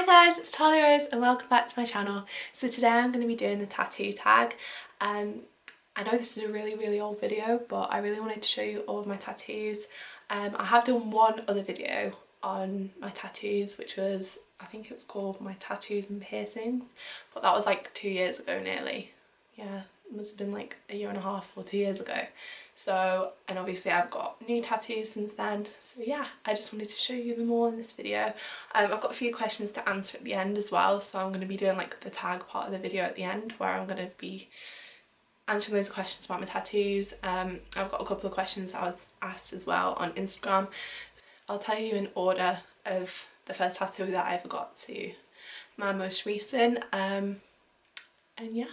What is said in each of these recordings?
guys, it's Talia and welcome back to my channel. So today I'm going to be doing the tattoo tag. I know this is a really old video, but I really wanted to show you all of my tattoos. I have done one other video on my tattoos, which was, I think it was called My Tattoos and Piercings, but that was like 2 years ago nearly. Yeah, it must have been like a year and a half or 2 years ago. So, and obviously I've got new tattoos since then, so yeah, I just wanted to show you them all in this video. I've got a few questions to answer at the end as well, so I'm going to be doing like the tag part of the video at the end where I'm going to be answering those questions about my tattoos. I've got a couple of questions I was asked as well on Instagram. I'll tell you in order of the first tattoo that I ever got to my most recent, and yeah.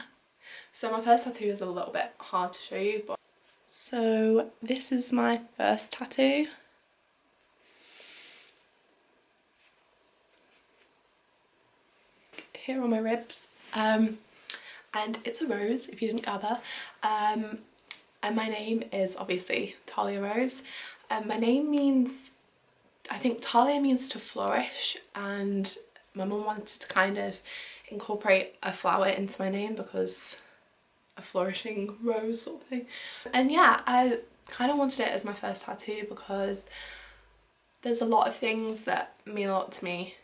So my first tattoo is a little bit hard to show you, but so this is my first tattoo. Here are my ribs, and it's a rose if you didn't gather, and my name is obviously Talia Rose, and my name means, I think Talia means to flourish, and my mum wanted to kind of incorporate a flower into my name because a flourishing rose sort of thing. And yeah, I kind of wanted it as my first tattoo because there's a lot of things that mean a lot to me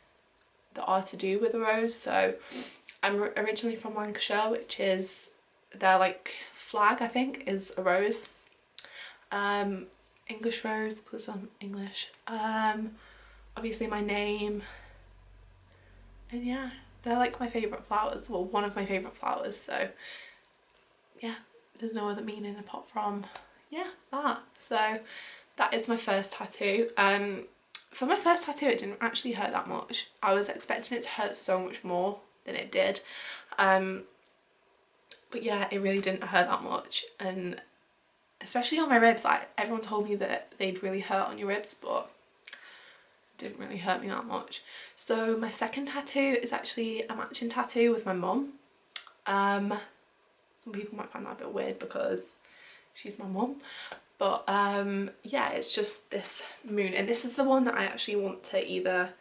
that are to do with a rose. So I'm originally from Lancashire, which is their like flag, I think, is a rose. English rose because I'm English. Obviously my name, and yeah, they're like my favourite flowers, well, one of my favourite flowers, so yeah, there's no other meaning apart from, yeah, that. So that is my first tattoo. For my first tattoo it didn't actually hurt that much. I was expecting it to hurt so much more than it did, but yeah, it really didn't hurt that much, and especially on my ribs, like everyone told me that they'd really hurt on your ribs, but it didn't really hurt me that much. So my second tattoo is actually a matching tattoo with my mum. Some people might find that a bit weird because she's my mum, but yeah, it's just this moon, and this is the one that I actually want to either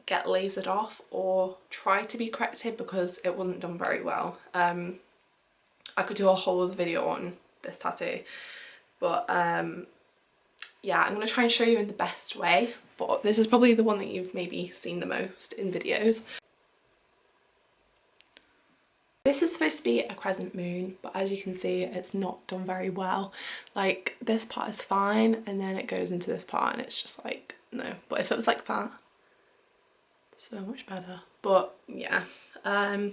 get lasered off or try to be corrected because it wasn't done very well. I could do a whole other video on this tattoo, but yeah, I'm going to try and show you in the best way, but this is probably the one that you've maybe seen the most in videos. This is supposed to be a crescent moon, but as you can see, it's not done very well. Like, this part is fine, and then it goes into this part and it's just like, no. But if it was like that, so much better. But yeah, not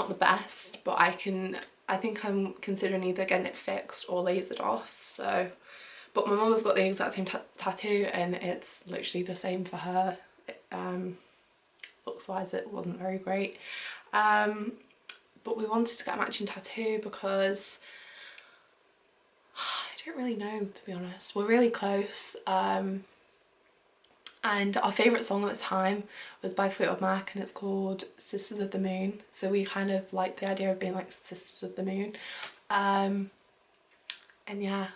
the best, but I think I'm considering either getting it fixed or lasered off. So, but my mum has got the exact same tattoo and it's literally the same for her. Looks wise it wasn't very great, but we wanted to get a matching tattoo because I don't really know, to be honest. We're really close, and our favourite song at the time was by Fleetwood Mac and it's called Sisters of the Moon, so we kind of like the idea of being like Sisters of the Moon. And yeah,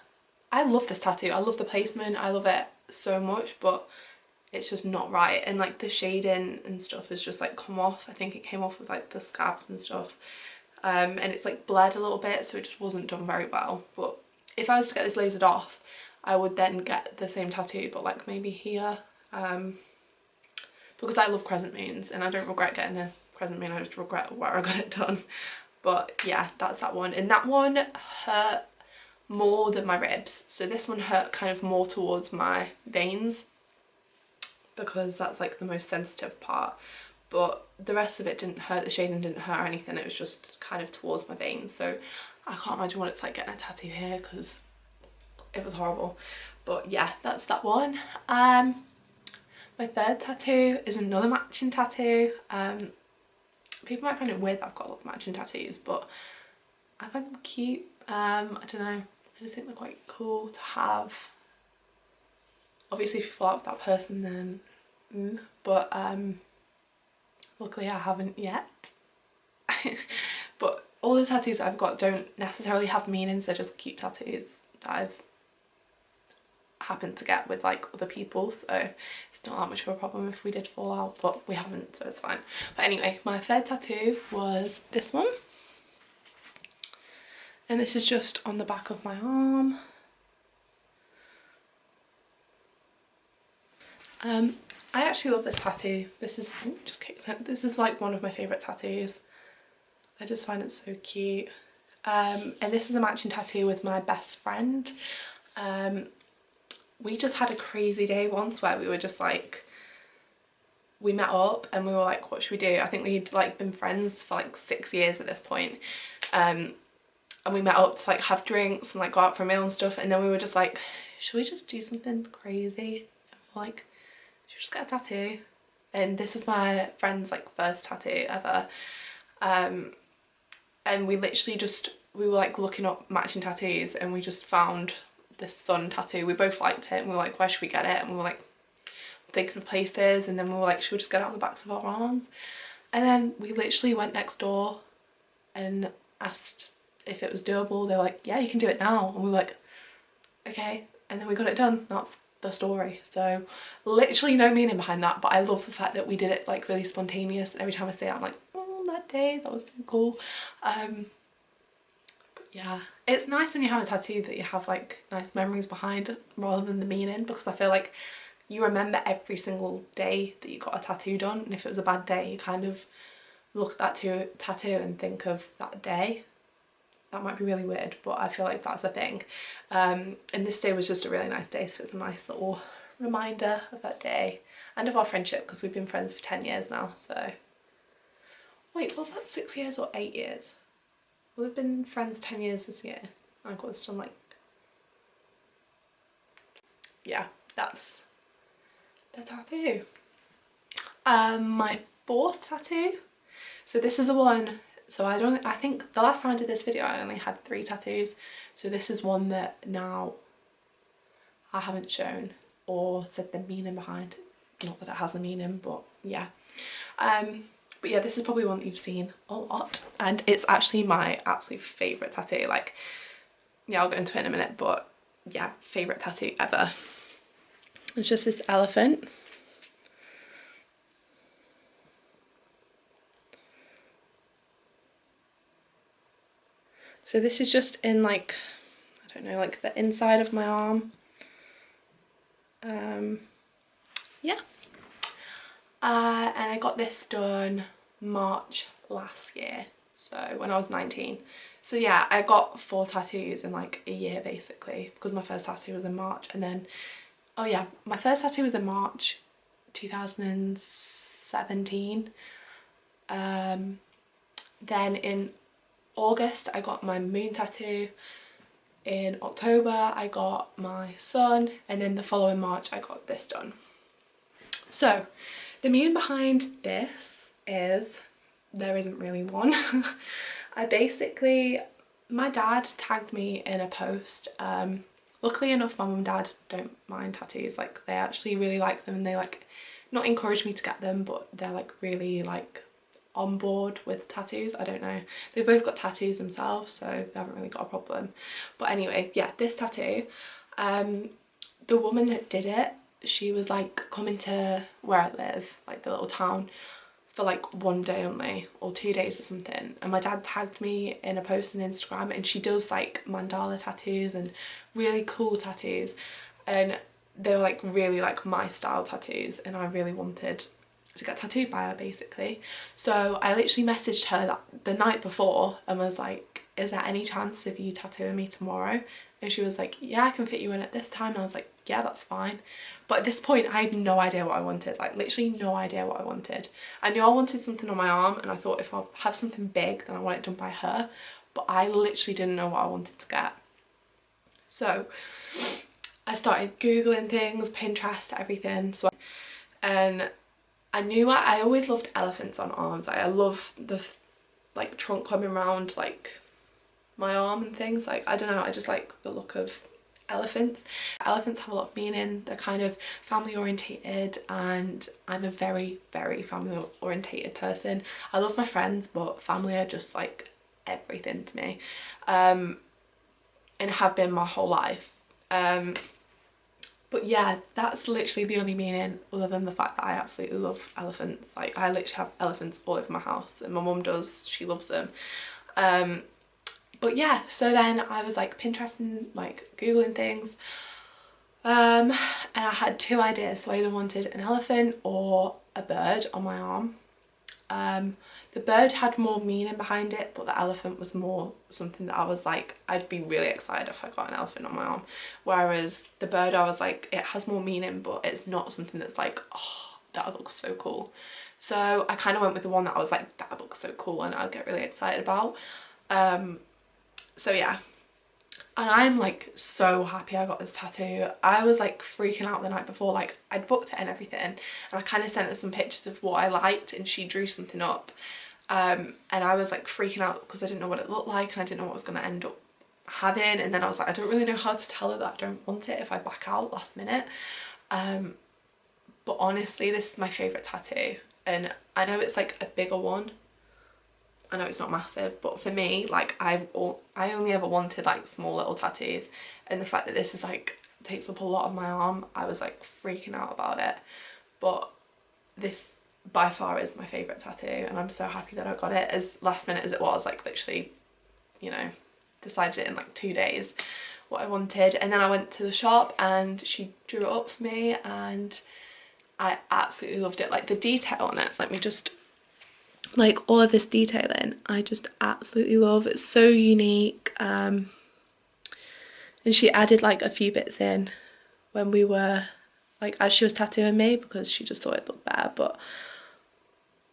I love this tattoo, I love the placement, I love it so much, but it's just not right, and like the shading and stuff has just like come off. I think it came off with like the scabs and stuff, and it's like bled a little bit, so it just wasn't done very well. But if I was to get this lasered off, I would then get the same tattoo, but like maybe here, because I love crescent moons and I don't regret getting a crescent moon, I just regret where I got it done. But yeah, that's that one, and that one hurt more than my ribs. So this one hurt kind of more towards my veins, because that's like the most sensitive part, but the rest of it didn't hurt. The shading didn't hurt or anything, it was just kind of towards my veins. So I can't imagine what it's like getting a tattoo here because it was horrible. But yeah, that's that one. My third tattoo is another matching tattoo. People might find it weird that I've got a lot of matching tattoos, but I find them cute. I don't know, I just think they're quite cool to have. Obviously if you fall out with that person then but luckily I haven't yet. But all the tattoos that I've got don't necessarily have meanings, they're just cute tattoos that I've happen to get with like other people, so it's not that much of a problem if we did fall out, but we haven't, so it's fine. But anyway, my third tattoo was this one, and this is just on the back of my arm. I actually love this tattoo. This is, oh, just kicked it. This is like one of my favourite tattoos. I just find it so cute. And this is a matching tattoo with my best friend. We just had a crazy day once where we were just like, we met up and we were like, what should we do? I think we'd like been friends for like 6 years at this point. And we met up to like have drinks and like go out for a meal and stuff, and then we were just like, should we just do something crazy? And we're like, should we just get a tattoo? And this is my friend's like first tattoo ever. And we literally just, we were like looking up matching tattoos and we just found this sun tattoo. We both liked it and we were like, where should we get it? And we were like thinking of places, and then we were like, should we just get it on the backs of our arms? And then we literally went next door and asked if it was doable. They were like, yeah, you can do it now. And we were like, okay. And then we got it done. That's the story. So literally no meaning behind that, but I love the fact that we did it like really spontaneous. Every time I say it, I'm like, oh, that day, that was so cool. But yeah, it's nice when you have a tattoo that you have like nice memories behind rather than the meaning, because I feel like you remember every single day that you got a tattoo done, and if it was a bad day, you kind of look at that tattoo and think of that day. That might be really weird, but I feel like that's a thing. And this day was just a really nice day, so it's a nice little reminder of that day and of our friendship, because we've been friends for 10 years now. So wait, was that 6 years or 8 years? We've been friends 10 years this year. I got this done like, yeah, that's the tattoo. My fourth tattoo, so this is the one, so I think the last time I did this video I only had 3 tattoos, so this is one that now I haven't shown or said the meaning behind. Not that it has a meaning, but yeah. But yeah, this is probably one that you've seen a lot, and it's actually my absolute favourite tattoo. Like, yeah, I'll go into it in a minute, but yeah, favourite tattoo ever. It's just this elephant. So this is just in like, I don't know, like the inside of my arm. Yeah. And I got this done March last year, so when I was 19. So yeah, I got 4 tattoos in like a year basically, because my first tattoo was in March, and then, oh yeah, my first tattoo was in March 2017. Then in August I got my moon tattoo. In October I got my sun, and then the following March I got this done. So the meaning behind this is, there isn't really one. My dad tagged me in a post. Luckily enough, my mum and dad don't mind tattoos. Like, they actually really like them, and they like not encourage me to get them, but they're like really like on board with tattoos. I don't know, they've both got tattoos themselves, so they haven't really got a problem. But anyway, yeah, this tattoo, the woman that did it, she was like coming to where I live, like the little town, for like 1 day only or 2 days or something, and my dad tagged me in a post on Instagram, and she does like mandala tattoos and really cool tattoos, and they were like really like my style tattoos, and I really wanted to get tattooed by her basically. So I literally messaged her the night before and was like, is there any chance of you tattooing me tomorrow? And she was like, yeah, I can fit you in at this time. And I was like, yeah, that's fine. But at this point I had no idea what I wanted, like literally no idea what I wanted. I knew I wanted something on my arm, and I thought if I have something big then I want it done by her, but I literally didn't know what I wanted to get. So I started googling things, Pinterest, everything. So, and I knew I always loved elephants on arms. Like, I love the like trunk coming around like my arm and things. Like, I don't know, I just like the look of elephants. Elephants have a lot of meaning. They're kind of family orientated, and I'm a very, very family orientated person. I love my friends, but family are just like everything to me, and have been my whole life. But yeah, that's literally the only meaning, other than the fact that I absolutely love elephants. Like, I literally have elephants all over my house, and my mum does, she loves them. But yeah, so then I was like Pinteresting, like Googling things, and I had two ideas. So I either wanted an elephant or a bird on my arm. The bird had more meaning behind it, but the elephant was more something that I was like, I'd be really excited if I got an elephant on my arm. Whereas the bird, I was like, it has more meaning, but it's not something that's like, oh, that looks so cool. So I kind of went with the one that I was like, that looks so cool, and I'll get really excited about. So yeah, and I'm like so happy I got this tattoo. I was like freaking out the night before, like I'd booked it and everything, and I kind of sent her some pictures of what I liked, and she drew something up, and I was like freaking out because I didn't know what it looked like, and I didn't know what I was going to end up having. And then I was like, I don't really know how to tell her that I don't want it if I back out last minute. But honestly, this is my favourite tattoo, and I know it's like a bigger one, I know it's not massive, but for me, like I only ever wanted like small little tattoos, and the fact that this is like takes up a lot of my arm, I was like freaking out about it. But this by far is my favourite tattoo, and I'm so happy that I got it, as last minute as it was, like literally, you know, decided it in like 2 days what I wanted. And then I went to the shop and she drew it up for me, and I absolutely loved it. Like the detail on it, let me just, like all of this detailing, I just absolutely love. It's so unique. And she added like a few bits in when we were like, as she was tattooing me, because she just thought it looked better. But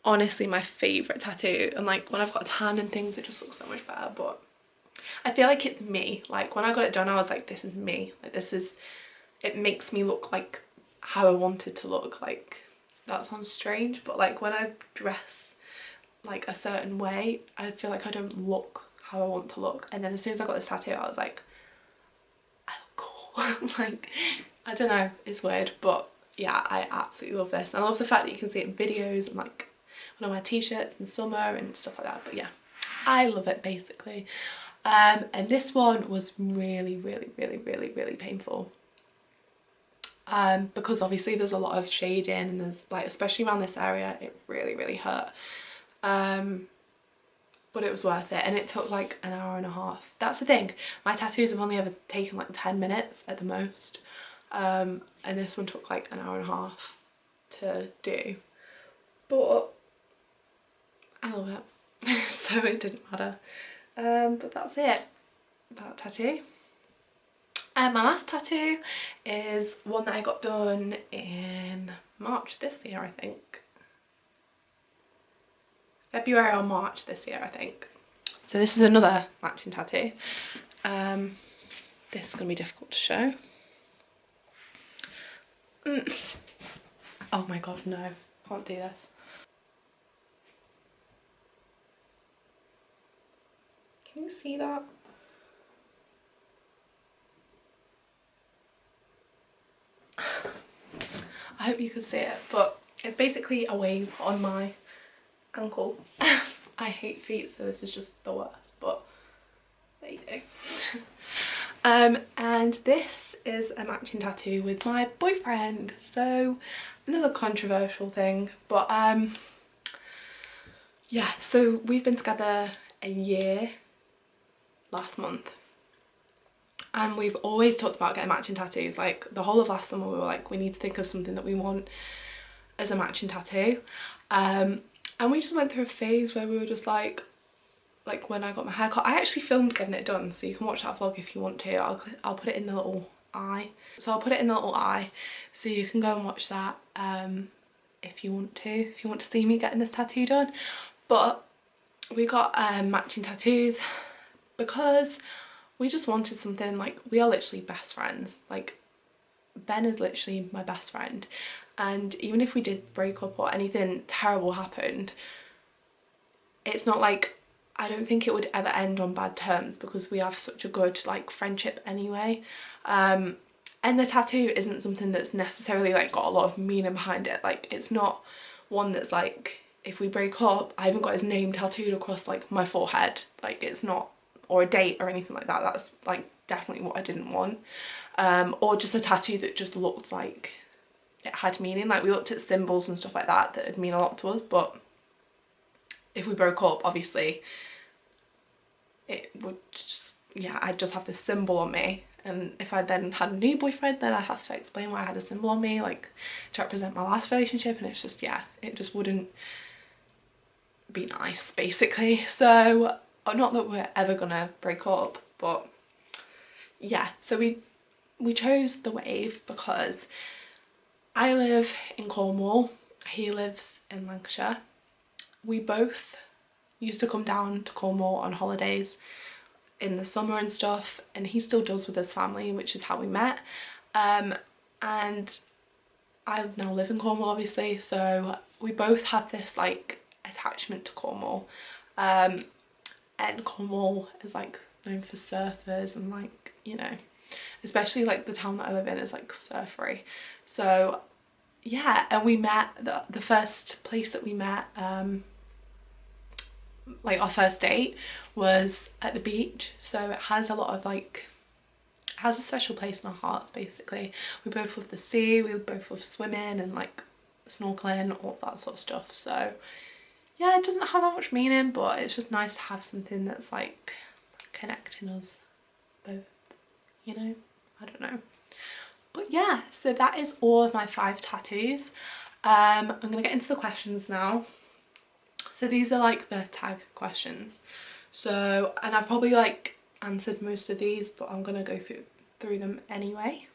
honestly, my favourite tattoo, and like when I've got a tan and things, it just looks so much better. But I feel like it's me. Like when I got it done, I was like, this is me. Like this is, it makes me look like how I wanted to look. Like that sounds strange, but like when I dress like a certain way, I feel like I don't look how I want to look. And then as soon as I got this tattoo, I was like, I look cool. Like, I don't know, it's weird, but yeah, I absolutely love this. And I love the fact that you can see it in videos and like when I wear t-shirts in summer and stuff like that. But yeah, I love it basically. And this one was really, really, really, really, really painful. Because obviously there's a lot of shading, and there's like, especially around this area, it really, really hurt. But it was worth it, and it took like an hour and a half. That's the thing, my tattoos have only ever taken like 10 minutes at the most, and this one took like an hour and a half to do, but I love it. So it didn't matter. But that's it about tattoo. And my last tattoo is one that I got done in March this year, I think. February or March this year, I think. So this is another matching tattoo. This is going to be difficult to show. Oh my god, no, can't do this. Can you see that? I hope you can see it, but it's basically a wave on my ankle. I hate feet, so this is just the worst, but there you go. And this is a matching tattoo with my boyfriend, so another controversial thing, but yeah, so we've been together a year last month, and we've always talked about getting matching tattoos. Like the whole of last summer we were like, we need to think of something that we want as a matching tattoo, and we just went through a phase where we were just like when I got my hair cut, I actually filmed getting it done, so you can watch that vlog if you want to. I'll put it in the little eye, so I'll put it in the little eye, so you can go and watch that if you want to see me getting this tattoo done. But we got matching tattoos because we just wanted something, like we are literally best friends. Like Ben is literally my best friend, and even if we did break up or anything terrible happened, it's not like, I don't think it would ever end on bad terms, because we have such a good like friendship anyway. And the tattoo isn't something that's necessarily like got a lot of meaning behind it. Like it's not one that's like, if we break up, I haven't got his name tattooed across like my forehead. Like it's not, or a date or anything like that. That's like definitely what I didn't want. or just a tattoo that just looked like it had meaning. Like we looked at symbols and stuff like that that would mean a lot to us, but if we broke up, obviously it would just, yeah, I'd just have this symbol on me, and if I then had a new boyfriend, then I'd have to explain why I had a symbol on me, like to represent my last relationship, and it's just, yeah, it just wouldn't be nice basically. So not that we're ever gonna break up, but yeah, so we chose the wave because I live in Cornwall, he lives in Lancashire. We both used to come down to Cornwall on holidays in the summer and stuff, and he still does with his family, which is how we met. And I now live in Cornwall obviously, so we both have this like attachment to Cornwall, and Cornwall is like known for surfers, and like, you know, especially like the town that I live in is like surfery. So yeah, and we met, the first place that we met, like our first date was at the beach, so it has a lot of like, it has a special place in our hearts basically. We both love the sea, we both love swimming and like snorkeling, all that sort of stuff. So yeah, it doesn't have that much meaning, but it's just nice to have something that's like connecting us both, you know, I don't know. But yeah, so that is all of my 5 tattoos. I'm gonna get into the questions now. So these are like the tag questions. So, and I've probably like answered most of these, but I'm gonna go through them anyway.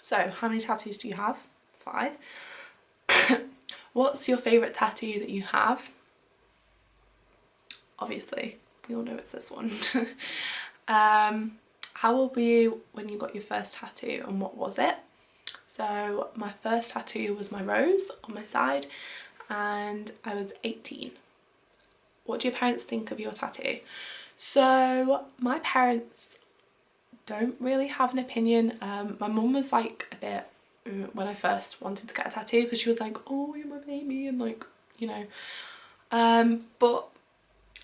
So, how many tattoos do you have? 5. What's your favourite tattoo that you have? Obviously, we all know it's this one. How old were you when you got your first tattoo, and what was it? So my first tattoo was my rose on my side, and I was 18. What do your parents think of your tattoo? So my parents don't really have an opinion. My mum was like a bit, when I first wanted to get a tattoo, because she was like, oh, you're my baby, and like, you know, but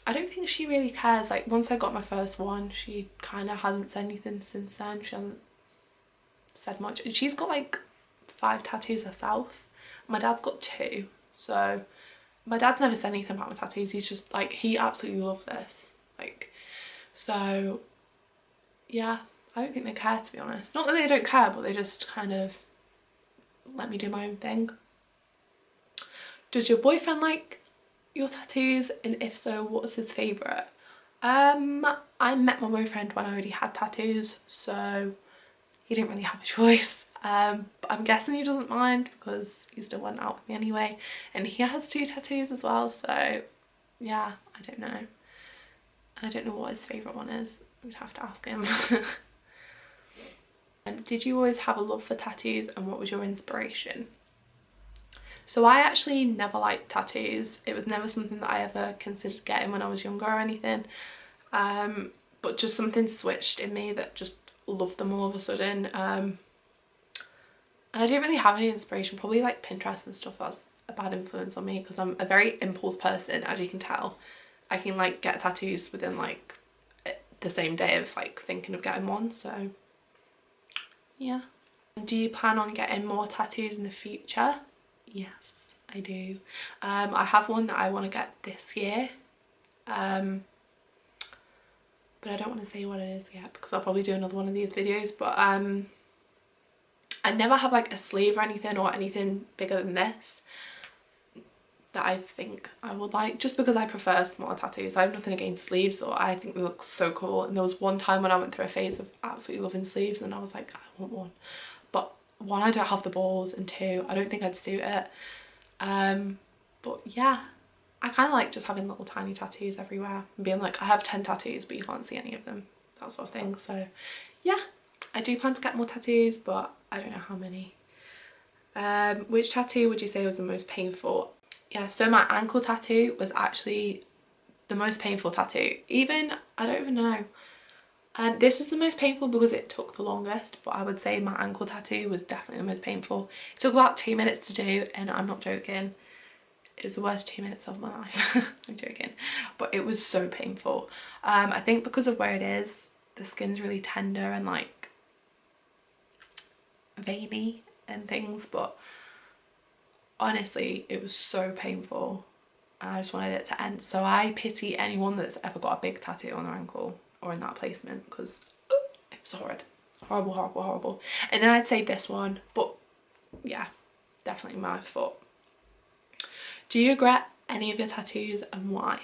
I don't think she really cares. Like once I got my first one, she kind of hasn't said anything since then. She hasn't said much, and she's got like 5 tattoos herself. My dad's got 2, so my dad's never said anything about my tattoos. He's just like, he absolutely loves this, like, so yeah, I don't think they care, to be honest. Not that they don't care, but they just kind of let me do my own thing. Does your boyfriend like your tattoos, and if so, what's his favourite? I met my boyfriend when I already had tattoos, so he didn't really have a choice. But I'm guessing he doesn't mind because he still went out with me anyway, and he has 2 tattoos as well, so yeah, I don't know. And I don't know what his favourite one is. We'd have to ask him. Did you always have a love for tattoos, and what was your inspiration? So I actually never liked tattoos. It was never something that I ever considered getting when I was younger or anything, but just something switched in me that just loved them all of a sudden. And I didn't really have any inspiration. Probably like Pinterest and stuff, that's a bad influence on me, because I'm a very impulse person, as you can tell. I can like get tattoos within like the same day of like thinking of getting one, so yeah. Do you plan on getting more tattoos in the future? Yes, I do. I have one that I want to get this year, but I don't want to say what it is yet because I'll probably do another one of these videos. But I never have like a sleeve or anything bigger than this that I think I would like, just because I prefer smaller tattoos. I have nothing against sleeves, or I think they look so cool, and there was one time when I went through a phase of absolutely loving sleeves, and I was like, I want one. But 1, I don't have the balls, and 2, I don't think I'd suit it. But yeah, I kind of like just having little tiny tattoos everywhere and being like, I have 10 tattoos but you can't see any of them, that sort of thing. So yeah, I do plan to get more tattoos, but I don't know how many. Which tattoo would you say was the most painful? Yeah, so my ankle tattoo was actually the most painful tattoo. I don't even know. This was the most painful because it took the longest, but I would say my ankle tattoo was definitely the most painful. It took about 2 minutes to do, and I'm not joking. It was the worst 2 minutes of my life. I'm joking. But it was so painful. I think because of where it is, the skin's really tender, and like, veiny and things, but honestly it was so painful and I just wanted it to end. So I pity anyone that's ever got a big tattoo on their ankle or in that placement, because it was horrid. Horrible, horrible, horrible. And then I'd say this one, but yeah, definitely my foot. Do you regret any of your tattoos and why?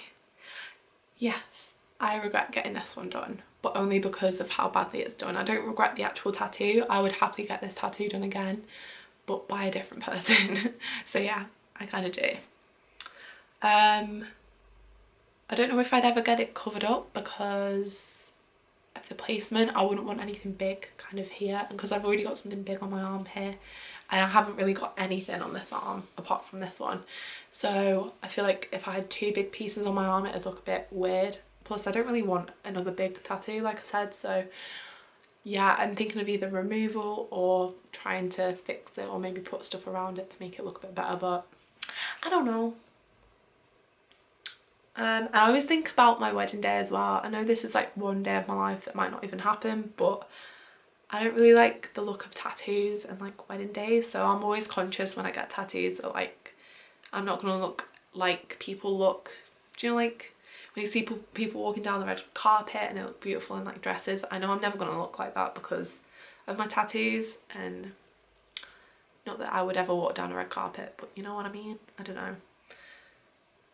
Yes, I regret getting this one done, but only because of how badly it's done. I don't regret the actual tattoo. I would happily get this tattoo done again, but by a different person. So yeah, I kind of do. I don't know if I'd ever get it covered up because of the placement. I wouldn't want anything big kind of here, and because I've already got something big on my arm here and I haven't really got anything on this arm apart from this one, so I feel like if I had two big pieces on my arm it'd look a bit weird. Plus I don't really want another big tattoo, like I said, so yeah, I'm thinking of either removal or trying to fix it or maybe put stuff around it to make it look a bit better, but I don't know. And I always think about my wedding day as well. I know this is like one day of my life that might not even happen, but I don't really like the look of tattoos and like wedding days, so I'm always conscious when I get tattoos that like I'm not gonna look like people look. Do you know, like when you see people walking down the red carpet and they look beautiful in like dresses? I know I'm never gonna look like that because of my tattoos, and not that I would ever walk down a red carpet, but you know what I mean? I don't know.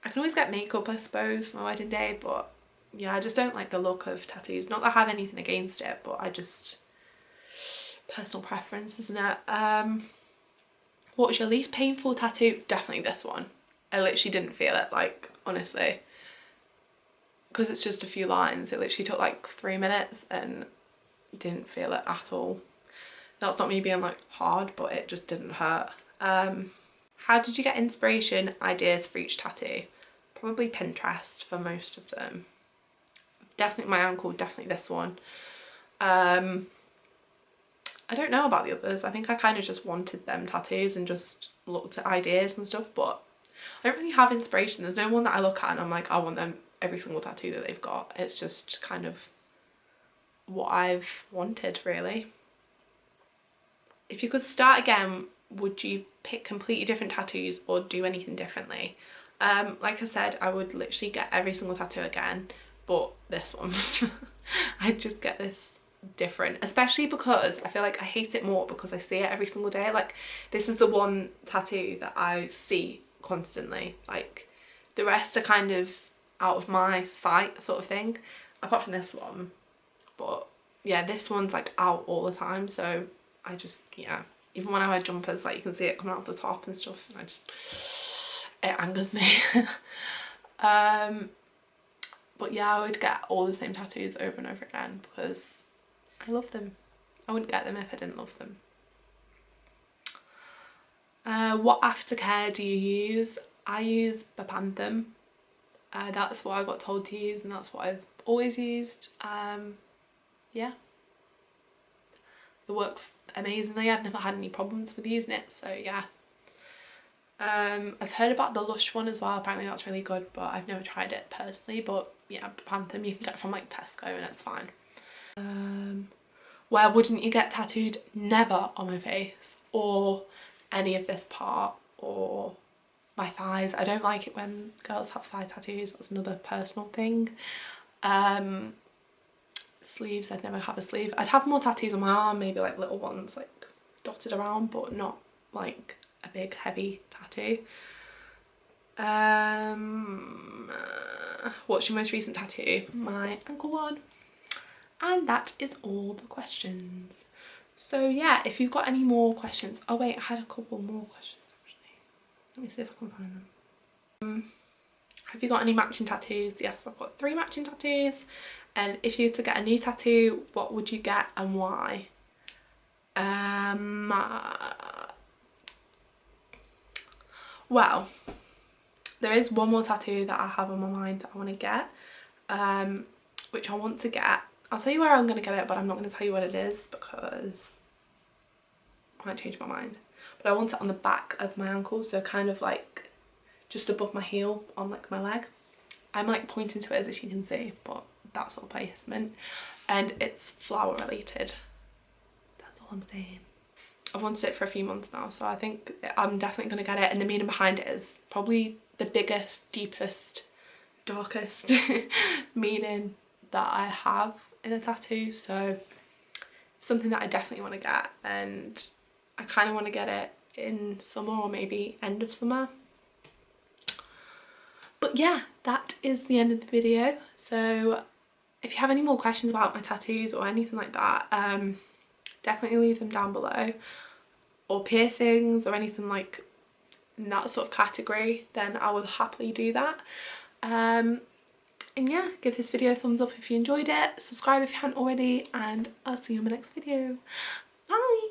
I can always get makeup, I suppose, for my wedding day, but yeah, I just don't like the look of tattoos. Not that I have anything against it, but I just, personal preference, isn't it? What was your least painful tattoo? Definitely this one. I literally didn't feel it, like, honestly, because it's just a few lines. It literally took like 3 minutes and didn't feel it at all. That's not me being like hard, but it just didn't hurt. How did you get inspiration, ideas for each tattoo? Probably Pinterest for most of them. Definitely my ankle, definitely this one. I don't know about the others. I think I kind of just wanted them tattoos and just looked at ideas and stuff, but I don't really have inspiration. There's no one that I look at and I'm like, I want them every single tattoo that they've got. It's just kind of what I've wanted, really. If you could start again, would you pick completely different tattoos or do anything differently? Like I said, I would literally get every single tattoo again, but this one I'd just get this different, especially because I feel like I hate it more because I see it every single day. Like, this is the one tattoo that I see constantly, like the rest are kind of out of my sight sort of thing, apart from this one. But yeah, this one's like out all the time, so I just, yeah, even when I wear jumpers, like you can see it coming out the top and stuff, and it angers me. But yeah, I would get all the same tattoos over and over again because I love them. I wouldn't get them if I didn't love them. What aftercare do you use? I use Bepanthen. That's what I got told to use and that's what I've always used. Yeah. It works amazingly. I've never had any problems with using it, so yeah. I've heard about the Lush one as well. Apparently that's really good, but I've never tried it personally. But yeah, Bepanthen you can get from like Tesco and it's fine. Where wouldn't you get tattooed? Never on my face or any of this part or my thighs. I don't like it when girls have thigh tattoos. That's another personal thing. Sleeves, I'd never have a sleeve. I'd have more tattoos on my arm, maybe like little ones like dotted around, but not like a big heavy tattoo. What's your most recent tattoo? My ankle one. And that is all the questions. So yeah, if you've got any more questions, oh wait, I had a couple more questions actually. Let me see if I can find them. Have you got any matching tattoos? Yes, I've got 3 matching tattoos. And if you were to get a new tattoo, what would you get and why? Well, there is one more tattoo that I have on my mind that I want to get, which I want to get. I'll tell you where I'm going to get it, but I'm not going to tell you what it is because I might change my mind. But I want it on the back of my ankle, so kind of like just above my heel on like my leg. I'm like pointing to it as if you can see, but that sort of placement, and it's flower related. That's all I'm saying. I've wanted it for a few months now, so I think I'm definitely going to get it. And the meaning behind it is probably the biggest, deepest, darkest meaning that I have in a tattoo, so something that I definitely want to get, and I kind of want to get it in summer or maybe end of summer. But yeah, that is the end of the video. So if you have any more questions about my tattoos or anything like that, definitely leave them down below, or piercings or anything like in that sort of category, then I will happily do that. And yeah, give this video a thumbs up if you enjoyed it, subscribe if you haven't already, and I'll see you in my next video. Bye!